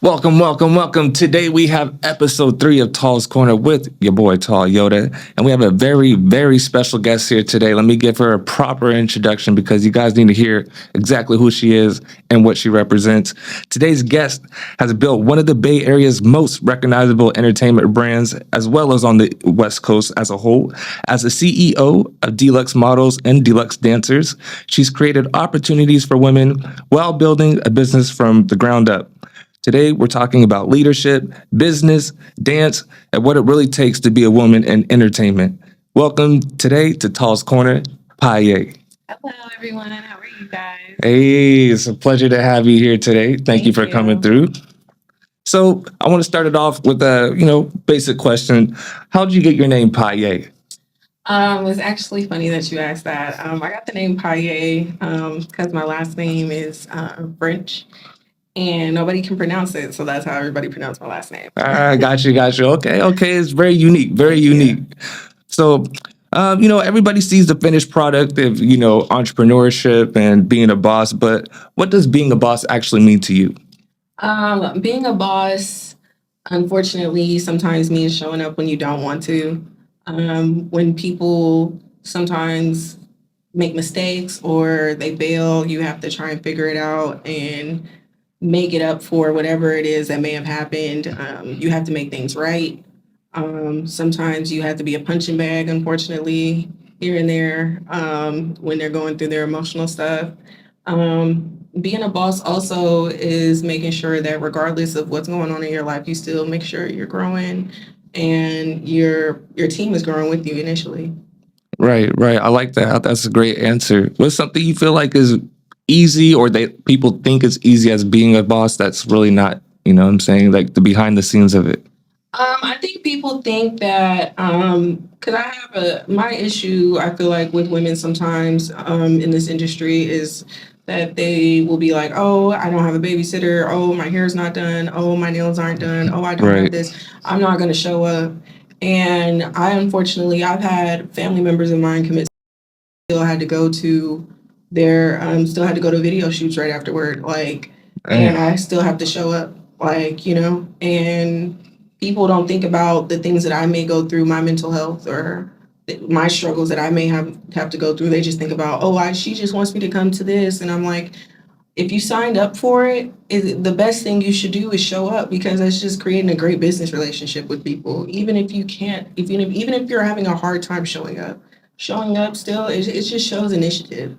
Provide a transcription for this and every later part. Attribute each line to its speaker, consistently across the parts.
Speaker 1: Welcome, welcome, welcome. Today we have episode 3 of Tall's Corner with your boy Tall Yoda. And we have a very, very special guest here today. Let me give her a proper introduction because you guys need to hear exactly who she is and what she represents. Today's guest has built one of the Bay Area's most recognizable entertainment brands, as well as on the West Coast as a whole. As the CEO of Dluxxe Models and Dluxxe Dancers, she's created opportunities for women while building a business from the ground up. Today, we're talking about leadership, business, dance, and what it really takes to be a woman in entertainment. Welcome today to Tall's Corner, Piyay.
Speaker 2: Hello, everyone. How are you guys?
Speaker 1: Hey, it's a pleasure to have you here today. Thank you for coming through. So I want to start it off with a, basic question. How did you get your name Piyay?
Speaker 2: It's actually funny that you asked that. I got the name Piyay because my last name is French and nobody can pronounce it. So that's how everybody pronounced my last name.
Speaker 1: Got you. Okay. It's very unique, very unique. So, everybody sees the finished product of, entrepreneurship and being a boss, but what does being a boss actually mean to you?
Speaker 2: Being a boss, unfortunately, sometimes means showing up when you don't want to. When people sometimes make mistakes or they bail, you have to try and figure it out and make it up for whatever it is that may have happened. You have to make things right. Sometimes you have to be a punching bag, unfortunately, here and there when they're going through their emotional stuff. Being a boss also is making sure that regardless of what's going on in your life, you still make sure you're growing and your team is growing with you initially.
Speaker 1: Right. I like that. That's a great answer. What's something you feel like is easy or that people think is easy as being a boss that's really not, what I'm saying, like the behind the scenes of it?
Speaker 2: I think people think that because I have my issue, I feel like with women sometimes in this industry is that they will be like, oh, I don't have a babysitter. Oh, my hair's not done. Oh, my nails aren't done. Oh, I don't have this. I'm not going to show up. And unfortunately, I've had family members of mine commit, still had to go to still had to go to video shoots right afterward. And I still have to show up, and people don't think about the things that I may go through, my mental health or my struggles that I may have to go through. They just think about, she just wants me to come to this. And I'm like, if you signed up for it, the best thing you should do is show up because it's just creating a great business relationship with people. Even if you can't, even if you're having a hard time showing up still, it just shows initiative.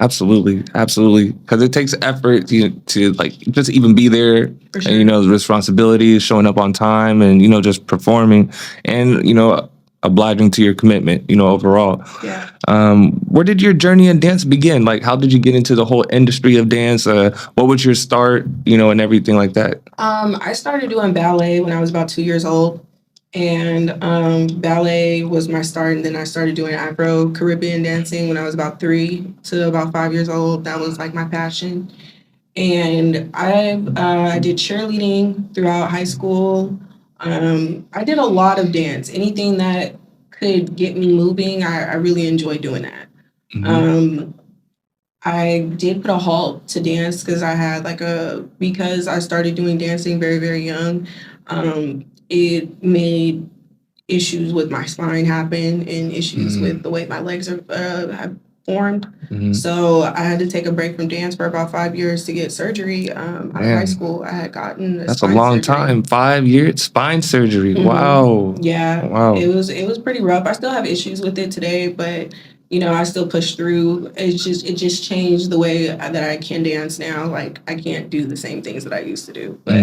Speaker 1: Absolutely. Because it takes effort to like just even be there,
Speaker 2: For sure.
Speaker 1: and the responsibility, showing up on time, and just performing, and obliging to your commitment. Overall.
Speaker 2: Yeah.
Speaker 1: Where did your journey in dance begin? Like, how did you get into the whole industry of dance? What was your start? And everything like that.
Speaker 2: I started doing ballet when I was about 2 years old. And ballet was my start, and then I started doing Afro Caribbean dancing when I was about 3 to about 5 years old. That was like my passion. And I did cheerleading throughout high school. I did a lot of dance. Anything that could get me moving, I really enjoyed doing that.
Speaker 1: Mhm.
Speaker 2: I did put a halt to dance because because I started doing dancing very, very young. It made issues with my spine happen and issues with the way my legs have formed. So I had to take a break from dance for about 5 years to get surgery out of high school. I had gotten
Speaker 1: That's a long time. 5 years spine surgery. Wow.
Speaker 2: Yeah.
Speaker 1: Wow.
Speaker 2: It was pretty rough. I still have issues with it today, but I still push through. It just changed the way that I can dance now. Like I can't do the same things that I used to do, but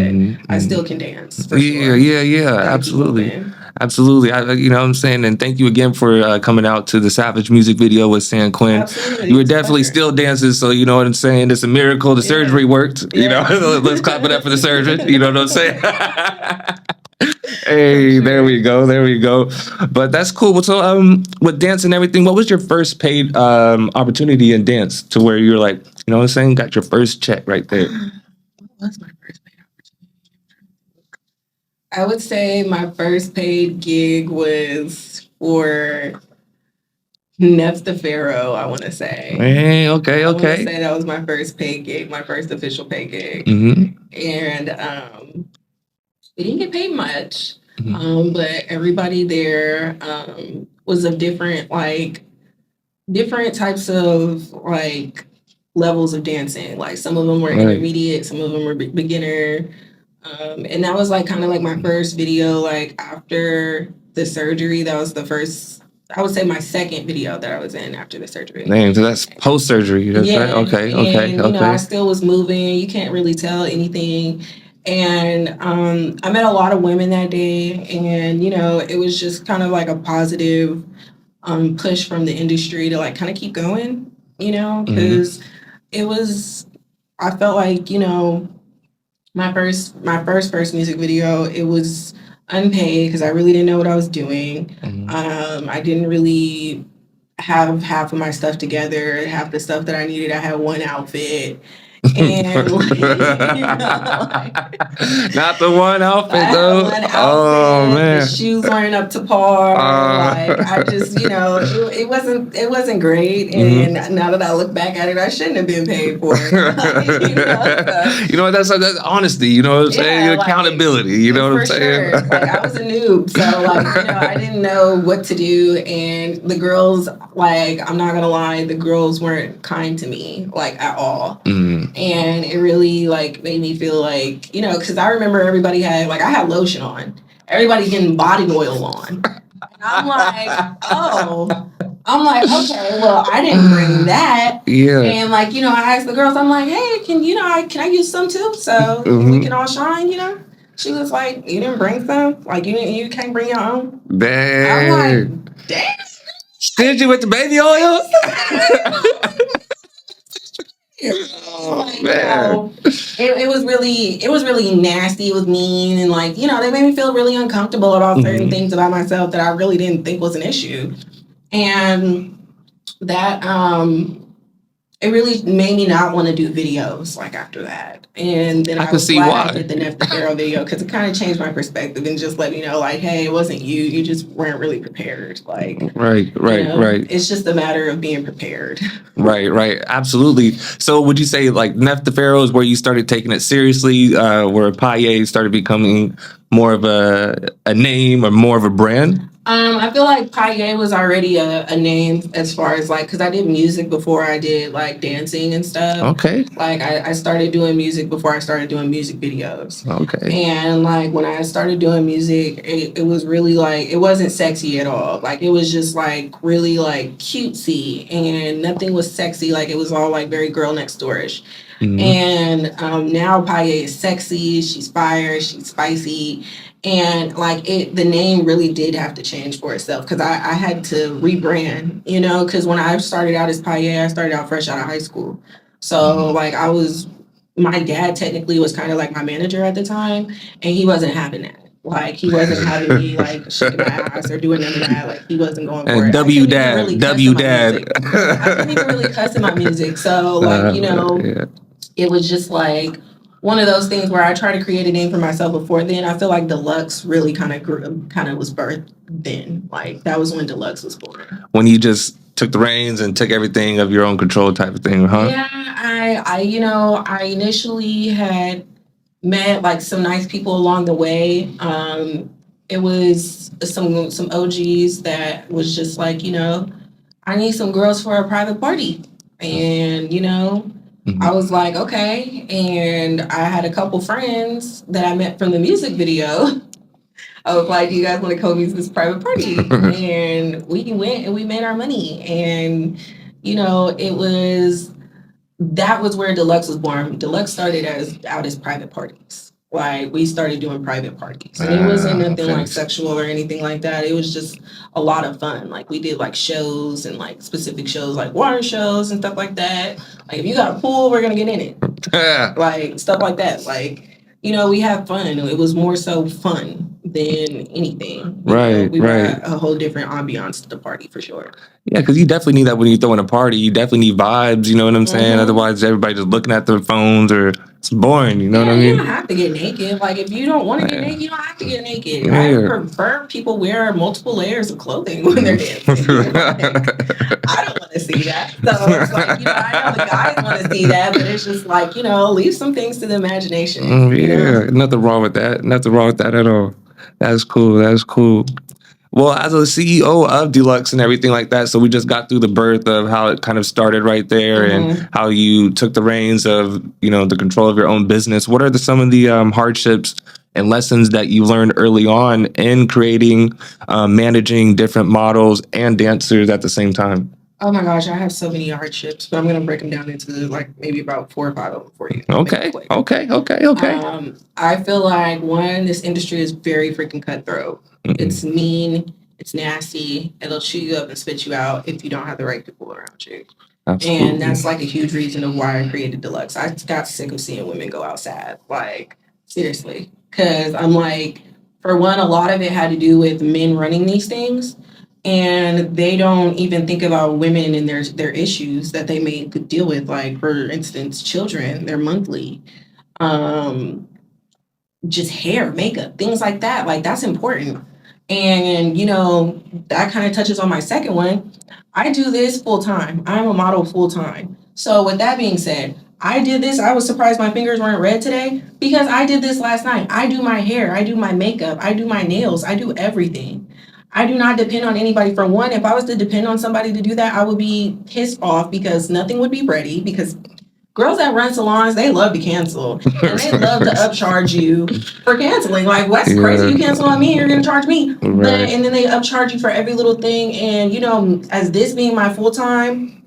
Speaker 2: I still can dance. For sure.
Speaker 1: Absolutely. Absolutely. What I'm saying, and thank you again for coming out to the Savage music video with San Quinn.
Speaker 2: Absolutely.
Speaker 1: You were definitely still dancing, so you know what I'm saying. It's a miracle the surgery worked. Let's clap it up for the surgeon. You know what I'm saying. Hey, there we go. But that's cool. So, with dance and everything, what was your first paid opportunity in dance to where you're like, what I'm saying, got your first check right there?
Speaker 2: What was my first paid opportunity? I would say my first paid gig was for Neff the Pharaoh, I want to say.
Speaker 1: Hey, okay,
Speaker 2: I want to
Speaker 1: okay.
Speaker 2: say that was my first paid gig, my first official paid gig.
Speaker 1: Mm-hmm.
Speaker 2: And we didn't get paid much,
Speaker 1: Mhm.
Speaker 2: but everybody there was of different types of like levels of dancing. Like some of them were
Speaker 1: Right.
Speaker 2: intermediate, some of them were beginner. And that was like kind of like my first video, like after the surgery. That was the first, I would say my second video that I was in after the surgery.
Speaker 1: Dang, so that's post surgery. That's right.
Speaker 2: Yeah.
Speaker 1: Okay,
Speaker 2: And,
Speaker 1: okay,
Speaker 2: you know, I
Speaker 1: okay.
Speaker 2: still was moving. You can't really tell anything. And I met a lot of women that day. And, you know, it was just kind of like a positive push from the industry to like kind of keep going, you know, because it was, I felt like, you know, my first music video, it was unpaid because I really didn't know what I was doing. I didn't really have half of my stuff together, half the stuff that I needed. I had one outfit. And like, you know, like,
Speaker 1: not the one outfit
Speaker 2: I had
Speaker 1: though.
Speaker 2: one outfit.
Speaker 1: Oh man,
Speaker 2: the shoes weren't up to par. Like I just, you know, it wasn't great. And now that I look back at it, I shouldn't have been paid for it. Like, you know, so,
Speaker 1: you know that's honesty. You know what I'm saying?
Speaker 2: yeah, like,
Speaker 1: Accountability. You know what I'm
Speaker 2: for
Speaker 1: saying?
Speaker 2: sure. Like I was a noob, so like you know, I didn't know what to do, and the girls, like I'm not gonna lie, the girls weren't kind to me like at all. And it really like made me feel like, you know, because I remember everybody had like I had lotion on, everybody getting body oil on. And I'm like, oh. I'm like, okay, well, I didn't bring that.
Speaker 1: Yeah.
Speaker 2: And like, you know, I asked the girls, I'm like, hey, can I use some too? So we can all shine, you know? She was like, you didn't bring some? Like you can't bring your own?
Speaker 1: Dang.
Speaker 2: I'm like, damn.
Speaker 1: Stingy with the baby oil?
Speaker 2: Like, you know, it was really nasty. It was mean, and like, you know, they made me feel really uncomfortable about certain things about myself that I really didn't think was an issue. And that it really made me not want to do videos like after that. And then I
Speaker 1: can
Speaker 2: was
Speaker 1: see
Speaker 2: glad
Speaker 1: why.
Speaker 2: I did the Neff the Pharaoh video because it kind of changed my perspective and just let me know like, hey, it wasn't you. You just weren't really prepared. Like
Speaker 1: right.
Speaker 2: You know, it's just a matter of being prepared.
Speaker 1: Right. Absolutely. So would you say like Neff the Pharaoh is where you started taking it seriously, where Piyay started becoming more of a name or more of a brand?
Speaker 2: I feel like Piyay was already a name as far as like, because I did music before I did like dancing and stuff.
Speaker 1: Okay.
Speaker 2: Like I started doing music before I started doing music videos.
Speaker 1: Okay.
Speaker 2: And like when I started doing music, it was really like, it wasn't sexy at all. Like it was just like really like cutesy and nothing was sexy. Like it was all like very girl next door-ish. And now Piyay is sexy, she's fire, she's spicy. And like the name really did have to change for itself because I had to rebrand, you know, because when I started out as Piyay, I started out fresh out of high school. So like my dad technically was kind of like my manager at the time, and he wasn't having that. Like he wasn't having me like shaking my ass or doing none of that. Like he wasn't going for it.
Speaker 1: W dad.
Speaker 2: I couldn't even really cuss in my music. So like, you know, it was just like one of those things where I try to create a name for myself before then. I feel like Dluxxe really kind of was birthed then. Like that was when Dluxxe was born.
Speaker 1: When you just took the reins and took everything of your own control type of thing, huh?
Speaker 2: Yeah, I initially had met like some nice people along the way. It was some OGs that was just like, you know, I need some girls for a private party. And, you know, I was like, okay. And I had a couple friends that I met from the music video. I was like, do you guys want to come use this private party? And we went and we made our money. And, you know, that was where Dluxxe was born. Dluxxe started out as private parties. Like we started doing private parties. And it wasn't nothing like sexual or anything like that. It was just a lot of fun. Like we did like shows and like specific shows like water shows and stuff like that. Like if you got a pool, we're gonna get in it. Like stuff like that. Like, you know, we had fun. It was more so fun than anything. You know, we brought a whole different ambiance to the party for sure.
Speaker 1: Yeah, because you definitely need that when you're throwing a party. You definitely need vibes, you know what I'm saying? Otherwise, everybody just looking at their phones or It's boring. You know what I
Speaker 2: You
Speaker 1: mean?
Speaker 2: don't have to get naked. Like, if you don't want to get
Speaker 1: Yeah.
Speaker 2: naked, you don't have to get naked.
Speaker 1: Yeah.
Speaker 2: I prefer people wear multiple layers of clothing when they're dancing. Like, I don't want to see that. So it's like, I know the guys want to see that, but it's just like, leave some things to the imagination.
Speaker 1: Nothing wrong with that. Nothing wrong with that at all. That's cool. That's cool. Well, as a CEO of Dluxxe and everything like that, so we just got through the birth of how it kind of started right there and how you took the reins of, the control of your own business. What are some of the hardships and lessons that you learned early on in creating, managing different models and dancers at the same time?
Speaker 2: Oh my gosh, I have so many hardships, but I'm going to break them down into like maybe about 4 or 5 of them for you.
Speaker 1: Okay.
Speaker 2: I feel like this industry is very freaking cutthroat. It's mean, it's nasty, it'll chew you up and spit you out if you don't have the right people around you. Absolutely. And that's like a huge reason of why I created Dluxxe. I got sick of seeing women go out sad, like seriously, because I'm like, for one, a lot of it had to do with men running these things. And they don't even think about women and their issues that they may deal with, like, for instance, children, their monthly, just hair, makeup, things like that. Like, that's important. And, that kind of touches on my second one. I do this full time. I'm a model full time. So with that being said, I did this. I was surprised my fingers weren't red today because I did this last night. I do my hair. I do my makeup. I do my nails. I do everything. I do not depend on anybody. For one, if I was to depend on somebody to do that, I would be pissed off because nothing would be ready. Because girls that run salons, they love to cancel. And they love to upcharge you for canceling. Like, what's crazy? You cancel on me, you're going to charge me. Right. And then they upcharge you for every little thing. And, as this being my full time,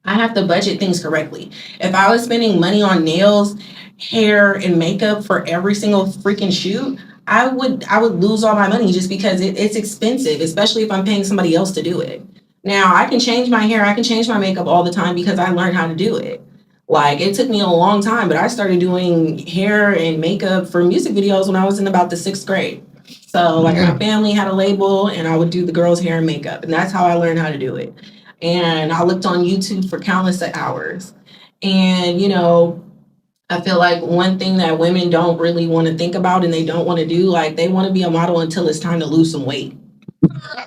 Speaker 2: I have to budget things correctly. If I was spending money on nails, hair, and makeup for every single freaking shoot, I would lose all my money just because it's expensive, especially if I'm paying somebody else to do it. Now, I can change my hair, I can change my makeup all the time because I learned how to do it. Like, it took me a long time, but I started doing hair and makeup for music videos when I was in about the 6th grade. So, like, my family had a label, and I would do the girls' hair and makeup, and that's how I learned how to do it. And I looked on YouTube for countless hours. And, I feel like one thing that women don't really want to think about and they don't want to do, like, they want to be a model until it's time to lose some weight.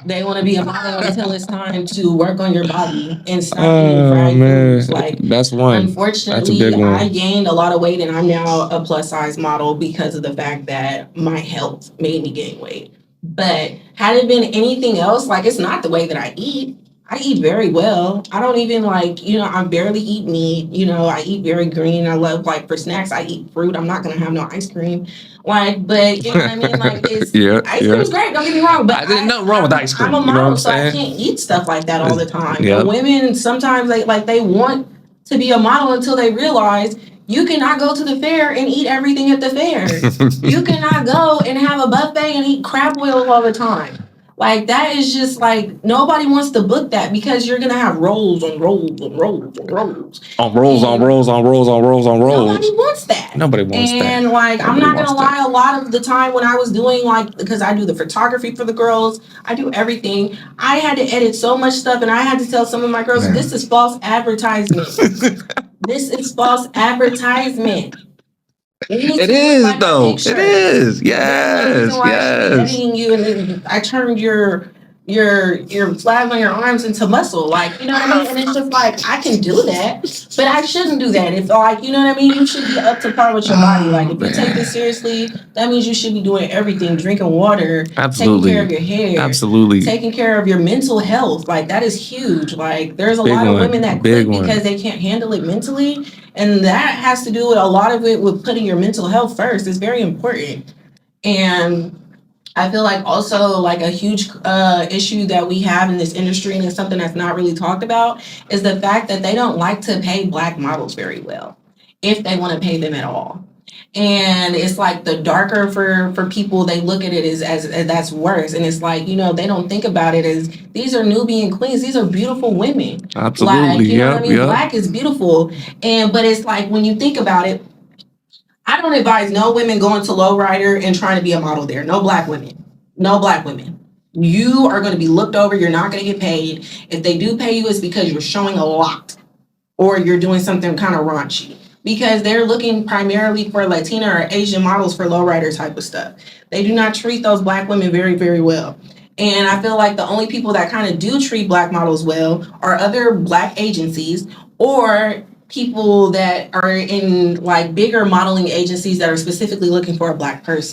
Speaker 2: They want to be a model until it's time to work on your body and stop eating fried foods. Like,
Speaker 1: that's one.
Speaker 2: Unfortunately,
Speaker 1: that's a big one.
Speaker 2: I gained a lot of weight and I'm now a plus size model because of the fact that my health made me gain weight. But had it been anything else, like, it's not the way that I eat. I eat very well. I don't even I barely eat meat. I eat very green. I love, for snacks, I eat fruit. I'm not going to have no ice cream. But you know what I mean? Ice cream's great. Don't get me wrong. But
Speaker 1: there's nothing wrong with ice cream.
Speaker 2: I'm a model, so I can't eat stuff like that all the time.
Speaker 1: Yep.
Speaker 2: And women, sometimes they want to be a model until they realize you cannot go to the fair and eat everything at the fair. You cannot go and have a buffet and eat crab oil all the time. Like, that is just nobody wants to book that because you're going to have rolls on rolls on rolls on rolls.
Speaker 1: On rolls on rolls on rolls on rolls on rolls.
Speaker 2: Nobody wants that.
Speaker 1: Nobody wants that.
Speaker 2: And I'm not going to lie, a lot of the time when I was doing because I do the photography for the girls, I do everything. I had to edit so much stuff and I had to tell some of my girls, this is false advertisement. This is false advertisement. It is though. It is.
Speaker 1: Yes.
Speaker 2: Editing you, and then I turned your flag on your arms into muscle. You know what I mean? And it's just I can do that, but I shouldn't do that. If you know what I mean? You should be up to par with your body. If you take this seriously, that means you should be doing everything, drinking water,
Speaker 1: absolutely,
Speaker 2: taking care of your hair,
Speaker 1: absolutely,
Speaker 2: taking care of your mental health. That is huge. There's a lot of women that quit because they can't handle it mentally. And that has to do with a lot of it with putting your mental health first. It's very important. And I feel also a huge issue that we have in this industry, and it's something that's not really talked about, is the fact that they don't like to pay Black models very well, if they want to pay them at all. And it's the darker for people, they look at it as that's worse. And it's they don't think about it as these are Nubian queens. These are beautiful women.
Speaker 1: Absolutely.
Speaker 2: You know what I mean? Black is beautiful. But it's when you think about it, I don't advise no women going to Lowrider and trying to be a model there. No Black women. No Black women. You are going to be looked over. You're not going to get paid. If they do pay you, it's because you're showing a lot or you're doing something kind of raunchy. because they're looking primarily for Latina or Asian models for lowrider type of stuff. They do not treat those Black women very, very well. And I feel like the only people that kind of do treat Black models well are other Black agencies or people that are in like bigger modeling agencies that are specifically looking for a Black person.